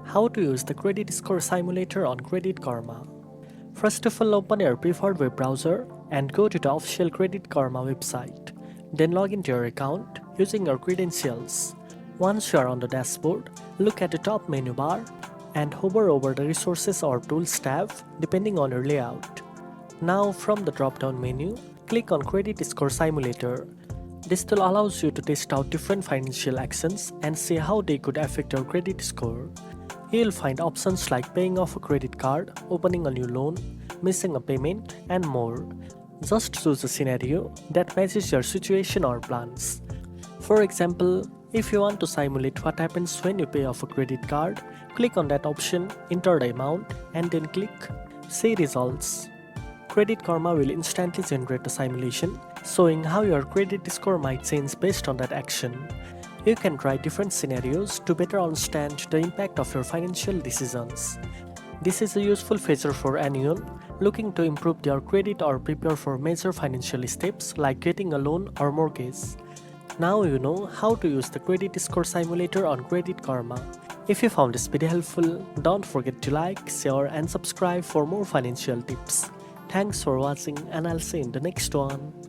How to use the credit score simulator on Credit Karma. First of all, open your preferred web browser and go to the official Credit Karma website. Then log into your account using your credentials. Once you are on the dashboard, look at the top menu bar and hover over the Resources or Tools tab depending on your layout. Now from the drop-down menu, click on Credit Score Simulator. This tool allows you to test out different financial actions and see how they could affect your credit score. You'll find options like paying off a credit card, opening a new loan, missing a payment, and more. Just choose a scenario that matches your situation or plans. For example, if you want to simulate what happens when you pay off a credit card, click on that option, enter the amount, and then click See Results. Credit Karma will instantly generate a simulation showing how your credit score might change based on that action. You can try different scenarios to better understand the impact of your financial decisions. This is a useful feature for anyone looking to improve their credit or prepare for major financial steps like getting a loan or mortgage. Now you know how to use the credit score simulator on Credit Karma. If you found this video helpful, don't forget to like, share and subscribe for more financial tips. Thanks for watching and I'll see you in the next one.